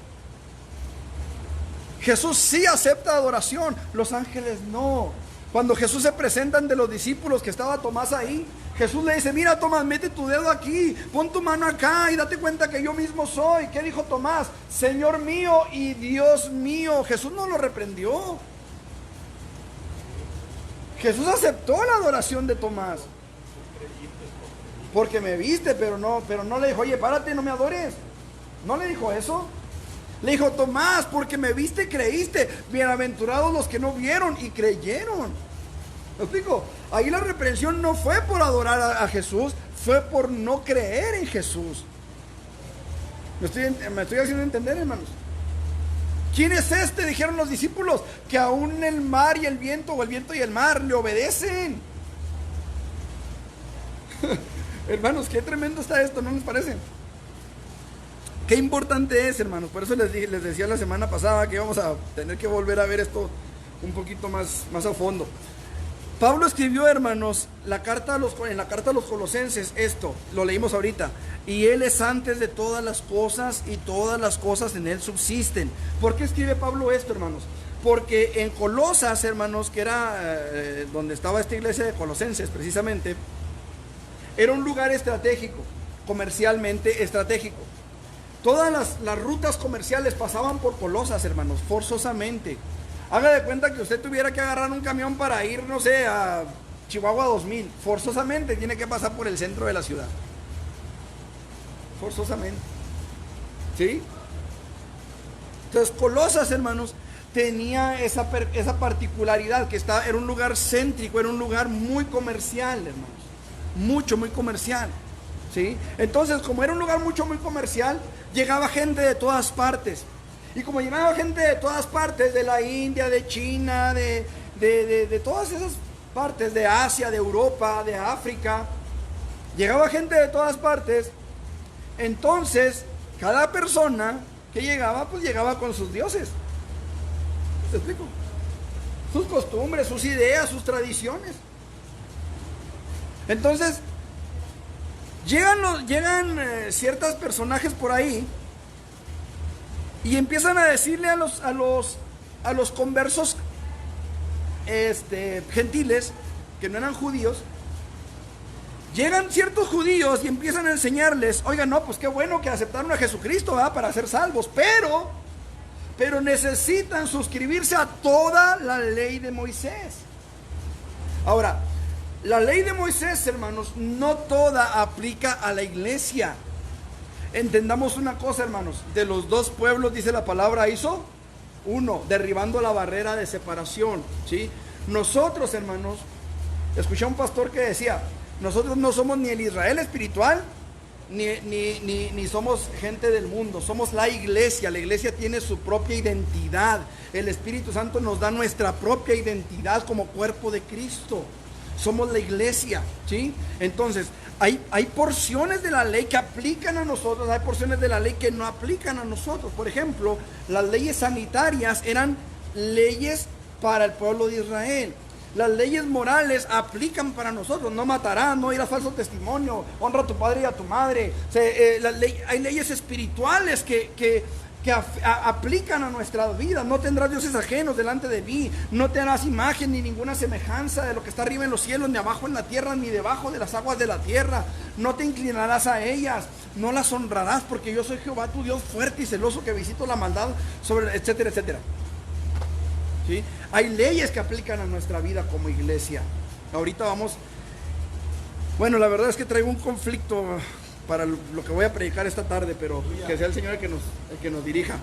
Jesús sí acepta adoración, los ángeles no. Cuando Jesús se presenta ante los discípulos, que estaba Tomás ahí, Jesús le dice: mira, Tomás, mete tu dedo aquí, pon tu mano acá y date cuenta que yo mismo soy. ¿Qué dijo Tomás? Señor mío y Dios mío. Jesús no lo reprendió. Jesús aceptó la adoración de Tomás. Porque me viste, pero no le dijo: oye, párate, no me adores. No le dijo eso. Le dijo: Tomás, porque me viste, creíste. Bienaventurados los que no vieron y creyeron. ¿Me explico? Ahí la reprensión no fue por adorar a Jesús, fue por no creer en Jesús. ¿Me estoy haciendo entender, hermanos? ¿Quién es este? Dijeron los discípulos, que aún el mar y el viento, o el viento y el mar, le obedecen. Hermanos, qué tremendo está esto, ¿no les parece? Qué importante es, hermanos. Por eso les decía la semana pasada que íbamos a tener que volver a ver esto un poquito más a fondo. Pablo escribió, hermanos, en la carta a los Colosenses esto, lo leímos ahorita: y Él es antes de todas las cosas y todas las cosas en Él subsisten. ¿Por qué escribe Pablo esto, hermanos? Porque en Colosas, hermanos, que era donde estaba esta iglesia de Colosenses precisamente, era un lugar estratégico, comercialmente estratégico. Todas las rutas comerciales pasaban por Colosas, hermanos, forzosamente. Haga de cuenta que usted tuviera que agarrar un camión para ir, no sé, a Chihuahua 2000. Forzosamente tiene que pasar por el centro de la ciudad. Forzosamente. ¿Sí? Entonces, Colosas, hermanos, tenía esa particularidad, que era un lugar céntrico, era un lugar muy comercial, hermanos. Muy comercial. ¿Sí? Entonces, como era un lugar muy comercial, llegaba gente de todas partes. Y como llegaba gente de todas partes, de la India, de China, de todas esas partes, de Asia, de Europa, de África, llegaba gente de todas partes. Entonces, cada persona que llegaba, pues llegaba con sus dioses. ¿Te explico? Sus costumbres, sus ideas, sus tradiciones. Entonces, llegan ciertos personajes por ahí y empiezan a decirle a los conversos gentiles, que no eran judíos. Llegan ciertos judíos y empiezan a enseñarles: oigan, no, pues qué bueno que aceptaron a Jesucristo, ¿verdad?, para ser salvos, pero necesitan suscribirse a toda la ley de Moisés. Ahora, la ley de Moisés, hermanos, no toda aplica a la iglesia. Entendamos una cosa, hermanos: de los dos pueblos, dice la palabra, hizo uno, derribando la barrera de separación, ¿sí? Nosotros, hermanos, escuché a un pastor que decía: nosotros no somos ni el Israel espiritual, ni somos gente del mundo, somos la iglesia. La iglesia tiene su propia identidad. El Espíritu Santo nos da nuestra propia identidad como cuerpo de Cristo. Somos la iglesia, ¿sí? Entonces, hay porciones de la ley que aplican a nosotros, hay porciones de la ley que no aplican a nosotros. Por ejemplo, las leyes sanitarias eran leyes para el pueblo de Israel. Las leyes morales aplican para nosotros: no matarás, no irás falso testimonio, honra a tu padre y a tu madre. Hay leyes espirituales que aplican a nuestra vida. No tendrás dioses ajenos delante de mí, no te harás imagen ni ninguna semejanza de lo que está arriba en los cielos, ni abajo en la tierra, ni debajo de las aguas de la tierra. No te inclinarás a ellas, no las honrarás, porque yo soy Jehová tu Dios fuerte y celoso, que visito la maldad sobre, etcétera, etcétera. ¿sí? Hay leyes que aplican a nuestra vida como iglesia. Ahorita vamos, bueno, la verdad es que traigo un conflicto para lo que voy a predicar esta tarde, pero que sea el Señor el que nos dirija.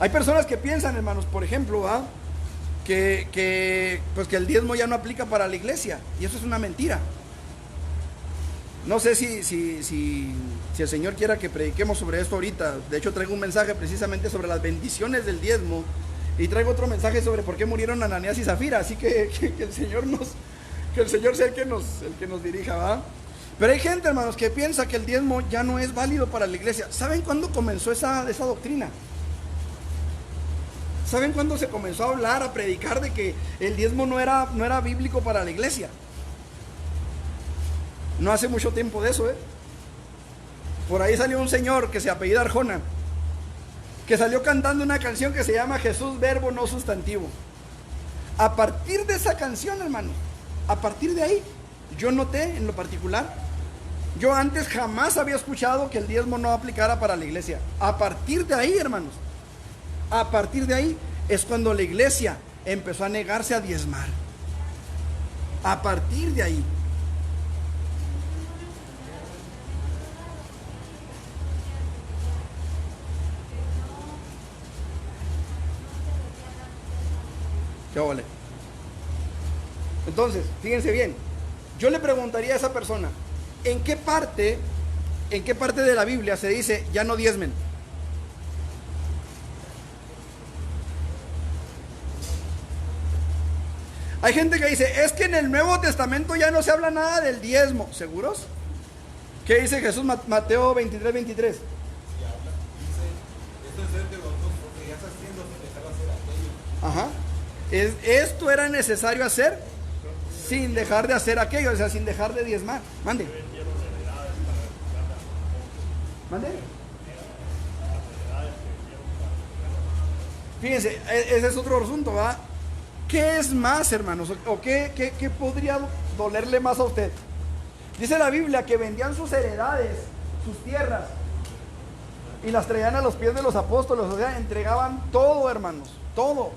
Hay personas que piensan, hermanos, por ejemplo, ¿va? Que el diezmo ya no aplica para la iglesia, y eso es una mentira. No sé si el Señor quiera que prediquemos sobre esto ahorita. De hecho, traigo un mensaje precisamente sobre las bendiciones del diezmo, y traigo otro mensaje sobre por qué murieron Ananías y Zafira. Así que el Señor sea el que nos dirija, ¿va? Pero hay gente, hermanos, que piensa que el diezmo ya no es válido para la iglesia. ¿Saben cuándo comenzó esa doctrina? ¿Saben cuándo se comenzó a hablar, a predicar de que el diezmo no era bíblico para la iglesia? No hace mucho tiempo de eso, ¿eh? Por ahí salió un señor que se apellida Arjona, que salió cantando una canción que se llama Jesús verbo no sustantivo. A partir de esa canción, hermano, a partir de ahí, yo noté en lo particular, yo antes jamás había escuchado que el diezmo no aplicara para la iglesia. A partir de ahí, hermanos, a partir de ahí es cuando la iglesia empezó a negarse a diezmar. A partir de ahí. ¿Qué ole? Entonces, fíjense bien, yo le preguntaría a esa persona, ¿en qué parte de la Biblia se dice ya no diezmen? Hay gente que dice, es que en el Nuevo Testamento ya no se habla nada del diezmo. ¿Seguros? ¿Qué dice Jesús? Mateo 23, 23. Y habla, dice, esto es ser de los dos, porque ya está haciendo sin dejar de hacer aquello. Ajá. Esto era necesario hacer sin dejar de hacer aquello, o sea, sin dejar de diezmar. Mande. Mande. Fíjense, ese es otro asunto, ¿va? ¿Qué es más, hermanos? ¿O qué podría dolerle más a usted? Dice la Biblia que vendían sus heredades, sus tierras, y las traían a los pies de los apóstoles, o sea, entregaban todo, hermanos, todo.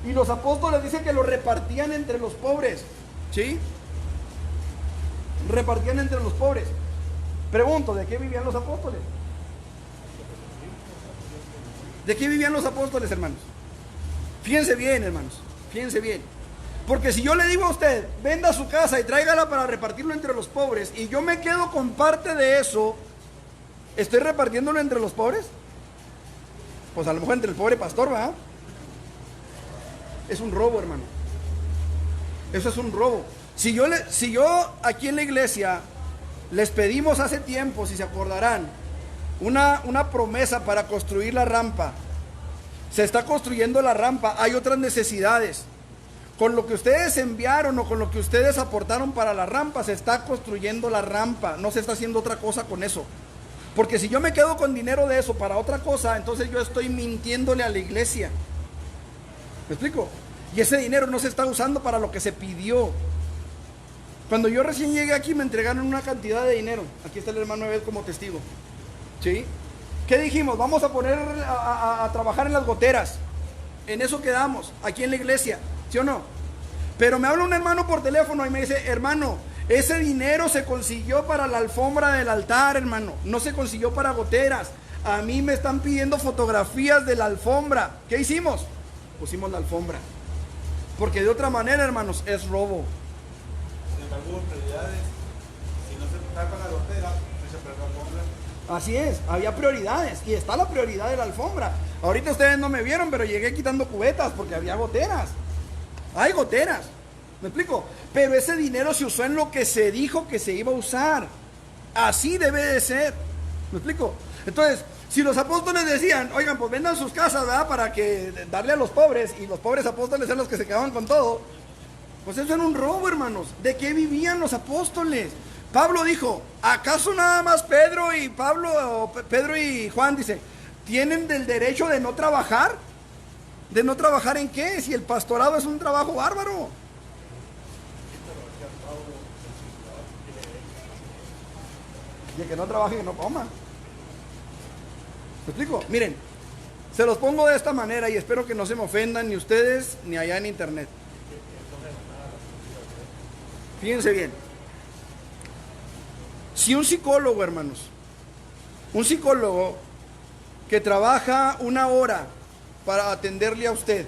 Y los apóstoles dicen que lo repartían entre los pobres, ¿sí? Repartían entre los pobres. Pregunto, ¿de qué vivían los apóstoles? ¿De qué vivían los apóstoles, hermanos? Fíjense bien, hermanos, fíjense bien. Porque si yo le digo a usted, venda su casa y tráigala para repartirlo entre los pobres, y yo me quedo con parte de eso, ¿estoy repartiéndolo entre los pobres? Pues a lo mejor entre el pobre pastor, ¿verdad? Es un robo, hermano. Eso es un robo. Si yo aquí en la iglesia les pedimos hace tiempo, si se acordarán, una promesa para construir la rampa. Se está construyendo la rampa, hay otras necesidades. Con lo que ustedes enviaron o con lo que ustedes aportaron para la rampa, se está construyendo la rampa, no se está haciendo otra cosa con eso. Porque si yo me quedo con dinero de eso para otra cosa, entonces yo estoy mintiéndole a la iglesia. ¿Me explico? Y ese dinero no se está usando para lo que se pidió. Cuando yo recién llegué aquí me entregaron una cantidad de dinero. Aquí está el hermano Ebed como testigo. ¿Sí? ¿Qué dijimos? Vamos a poner a trabajar en las goteras. En eso quedamos, aquí en la iglesia. ¿Sí o no? Pero me habla un hermano por teléfono y me dice, hermano, ese dinero se consiguió para la alfombra del altar, hermano. No se consiguió para goteras. A mí me están pidiendo fotografías de la alfombra. ¿Qué hicimos? Pusimos la alfombra. Porque de otra manera, hermanos, es robo. Sin embargo, hubo prioridades. Si no se tapa la gotera, no se presta la alfombra. Así es, había prioridades. Y está la prioridad de la alfombra. Ahorita ustedes no me vieron, pero llegué quitando cubetas porque había goteras. Hay goteras. ¿Me explico? Pero ese dinero se usó en lo que se dijo que se iba a usar. Así debe de ser. ¿Me explico? Entonces, si los apóstoles decían, oigan, pues vendan sus casas, ¿verdad? Para que darle a los pobres, y los pobres apóstoles eran los que se quedaban con todo, pues eso era un robo, hermanos. ¿De qué vivían los apóstoles? Pablo dijo, ¿acaso nada más Pedro y Juan, dice, tienen del derecho de no trabajar? ¿De no trabajar en qué? Si el pastorado es un trabajo bárbaro. Y el que no trabaje, que no coma. ¿Me explico? Miren, Se los pongo de esta manera y espero que no se me ofendan ni ustedes ni allá en internet. Fíjense bien. Si un psicólogo, hermanos, un psicólogo que trabaja 1 hora para atenderle a usted,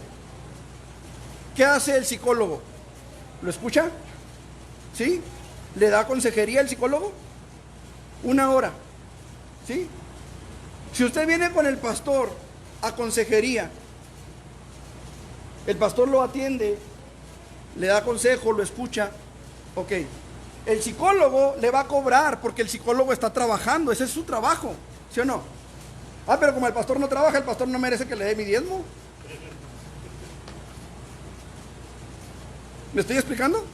¿qué hace el psicólogo? ¿Lo escucha? ¿Sí? ¿Le da consejería el psicólogo? 1 hora. ¿Sí? Si usted viene con el pastor a consejería, el pastor lo atiende, le da consejo, lo escucha, ok. El psicólogo le va a cobrar porque el psicólogo está trabajando, ese es su trabajo, ¿sí o no? Ah, pero como el pastor no trabaja, el pastor no merece que le dé mi diezmo. ¿Me estoy explicando?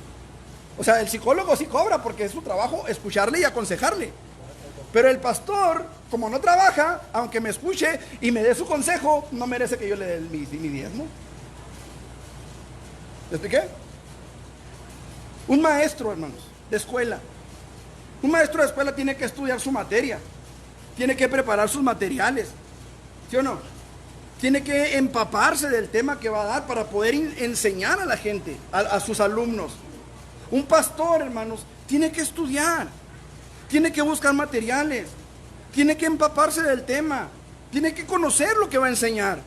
O sea, el psicólogo sí cobra porque es su trabajo escucharle y aconsejarle. Pero el pastor, como no trabaja, aunque me escuche y me dé su consejo, no merece que yo le dé mi diezmo. ¿Me expliqué? Un maestro, hermanos, de escuela. Un maestro de escuela tiene que estudiar su materia. Tiene que preparar sus materiales. ¿Sí o no? Tiene que empaparse del tema que va a dar para poder enseñar a la gente, a sus alumnos. Un pastor, hermanos, tiene que estudiar. Tiene que buscar materiales. Tiene que empaparse del tema. Tiene que conocer lo que va a enseñar.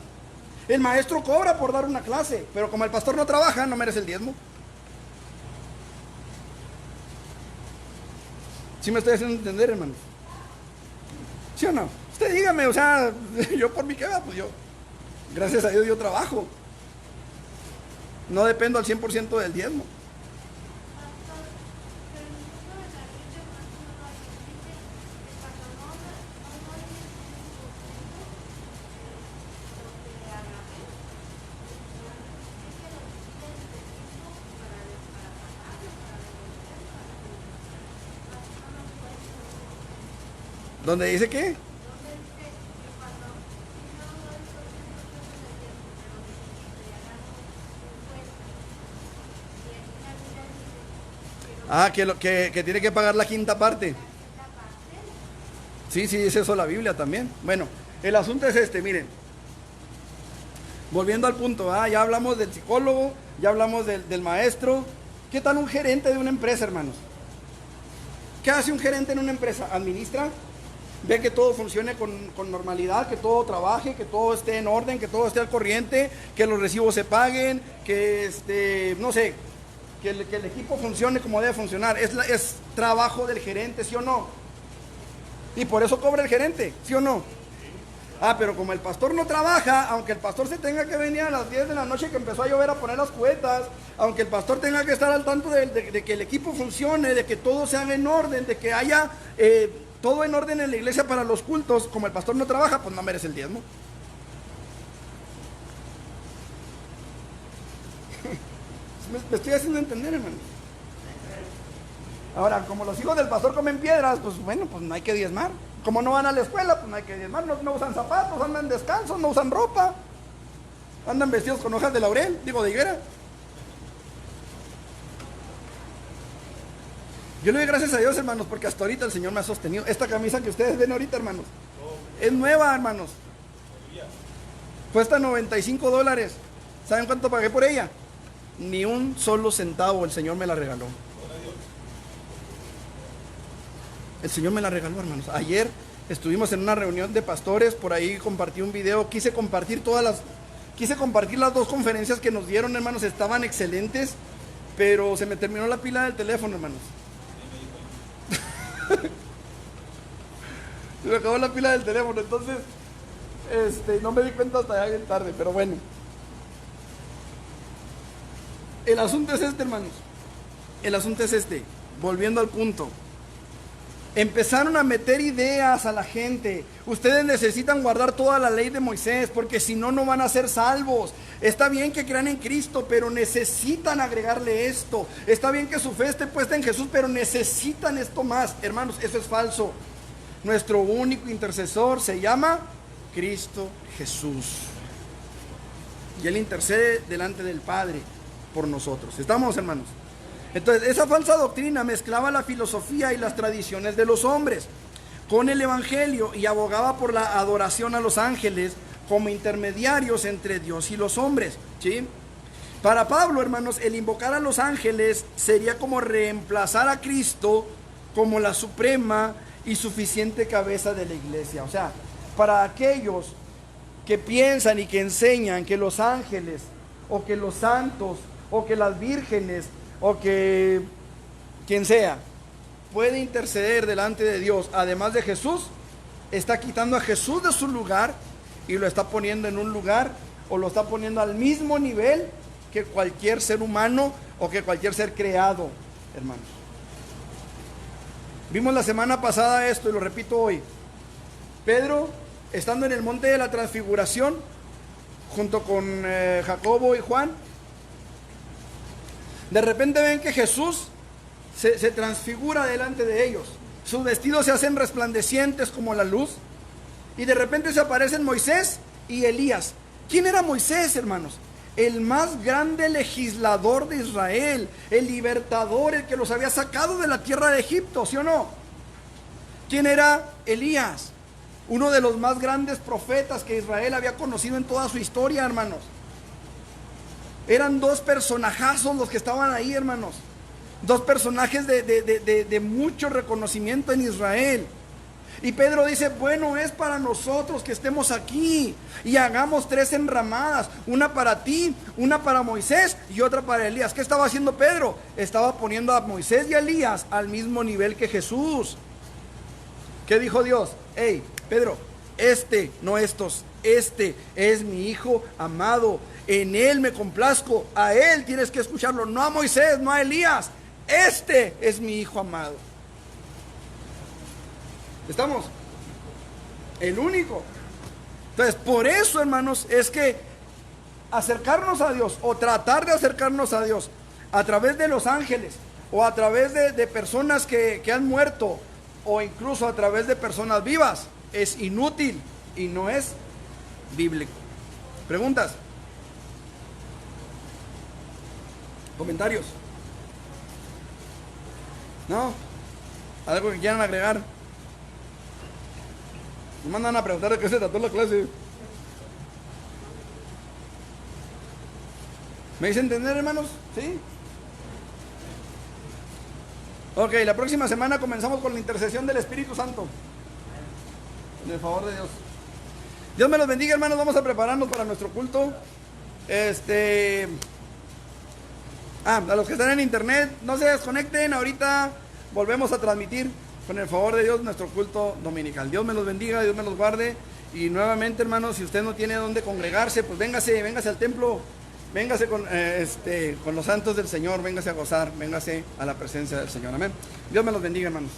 El maestro cobra por dar una clase, pero como el pastor no trabaja, no merece el diezmo. ¿Sí me estoy haciendo entender, hermanos? ¿Sí o no? Usted dígame, o sea, yo por mi queda, pues yo, gracias a Dios yo trabajo. No dependo al 100% del diezmo. ¿Dónde dice qué? Ah, que tiene que pagar la quinta parte. Sí, dice eso la Biblia también. Bueno, el asunto es este, miren. Volviendo al punto, ya hablamos del psicólogo, ya hablamos del maestro. ¿Qué tal un gerente de una empresa, hermanos? ¿Qué hace un gerente en una empresa? Administra, ve que todo funcione con normalidad, que todo trabaje, que todo esté en orden, que todo esté al corriente, que los recibos se paguen, que no sé, que el equipo funcione como debe funcionar. Es trabajo del gerente, ¿sí o no? Y por eso cobra el gerente, ¿sí o no? Ah, pero como el pastor no trabaja, aunque el pastor se tenga que venir a las 10 de la noche que empezó a llover a poner las cubetas, aunque el pastor tenga que estar al tanto de que el equipo funcione, de que todo se haga en orden, de que haya todo en orden en la iglesia para los cultos, como el pastor no trabaja, pues no merece el diezmo. Me estoy haciendo entender, hermano. Ahora, como los hijos del pastor comen piedras, pues bueno, pues no hay que diezmar. Como no van a la escuela, pues no hay que diezmar. No usan zapatos, andan descalzos, no usan ropa. Andan vestidos con hojas de laurel, de higuera. Yo le doy gracias a Dios, hermanos, porque hasta ahorita el Señor me ha sostenido. Esta camisa que ustedes ven ahorita, hermanos, es nueva, hermanos. Cuesta $95. ¿Saben cuánto pagué por ella? Ni un solo centavo, el Señor me la regaló. El Señor me la regaló, hermanos. Ayer estuvimos en una reunión de pastores, por ahí compartí un video, quise compartir las 2 conferencias que nos dieron, hermanos, estaban excelentes, pero se me terminó la pila del teléfono, hermanos. Se me acabó la pila del teléfono, entonces no me di cuenta hasta ya bien tarde, pero bueno. El asunto es este, hermanos. El asunto es este. Volviendo al punto. Empezaron a meter ideas a la gente. Ustedes necesitan guardar toda la ley de Moisés, porque si no, no van a ser salvos. Está bien que crean en Cristo, pero necesitan agregarle esto. Está bien que su fe esté puesta en Jesús, pero necesitan esto más. Hermanos, eso es falso. Nuestro único intercesor se llama Cristo Jesús. Y Él intercede delante del Padre por nosotros. ¿Estamos, hermanos? Entonces, esa falsa doctrina mezclaba la filosofía y las tradiciones de los hombres con el evangelio y abogaba por la adoración a los ángeles como intermediarios entre Dios y los hombres, ¿sí? Para Pablo, hermanos, el invocar a los ángeles sería como reemplazar a Cristo como la suprema y suficiente cabeza de la iglesia. O sea, para aquellos que piensan y que enseñan que los ángeles, o que los santos, o que las vírgenes, o que quien sea, puede interceder delante de Dios, además de Jesús, está quitando a Jesús de su lugar y lo está poniendo en un lugar, o lo está poniendo al mismo nivel que cualquier ser humano o que cualquier ser creado, hermanos. Vimos la semana pasada esto y lo repito hoy. Pedro, estando en el monte de la transfiguración, junto con Jacobo y Juan, de repente ven que Jesús se transfigura delante de ellos. Sus vestidos se hacen resplandecientes como la luz, y de repente se aparecen Moisés y Elías. ¿Quién era Moisés, hermanos? El más grande legislador de Israel, el libertador, el que los había sacado de la tierra de Egipto, ¿sí o no? ¿Quién era Elías? Uno de los más grandes profetas que Israel había conocido en toda su historia, hermanos. Eran dos personajazos los que estaban ahí, hermanos. Dos personajes de mucho reconocimiento en Israel. Y Pedro dice, bueno, es para nosotros que estemos aquí y hagamos 3 enramadas, una para ti, una para Moisés y otra para Elías. ¿Qué estaba haciendo Pedro? Estaba poniendo a Moisés y a Elías al mismo nivel que Jesús. ¿Qué dijo Dios? Hey, Pedro, no estos, este es mi hijo amado, en él me complazco, a él tienes que escucharlo, no a Moisés, no a Elías, este es mi hijo amado. ¿Estamos? El único. Entonces, por eso, hermanos, es que acercarnos a Dios, o tratar de acercarnos a Dios a través de los ángeles, o a través de personas que han muerto, o incluso a través de personas vivas, es inútil y no es bíblico. ¿Preguntas? ¿Comentarios? ¿No? ¿Algo que quieran agregar? Me mandan a preguntar de qué se trató la clase. ¿Me hice entender, hermanos? ¿Sí? Ok, la próxima semana comenzamos con la intercesión del Espíritu Santo. En el favor de Dios. Dios me los bendiga, hermanos. Vamos a prepararnos para nuestro culto. A los que están en internet, no se desconecten. Ahorita volvemos a transmitir, con el favor de Dios, nuestro culto dominical. Dios me los bendiga, Dios me los guarde. Y nuevamente, hermanos, si usted no tiene dónde congregarse, pues véngase al templo. Véngase con los santos del Señor, véngase a gozar, véngase a la presencia del Señor. Amén. Dios me los bendiga, hermanos.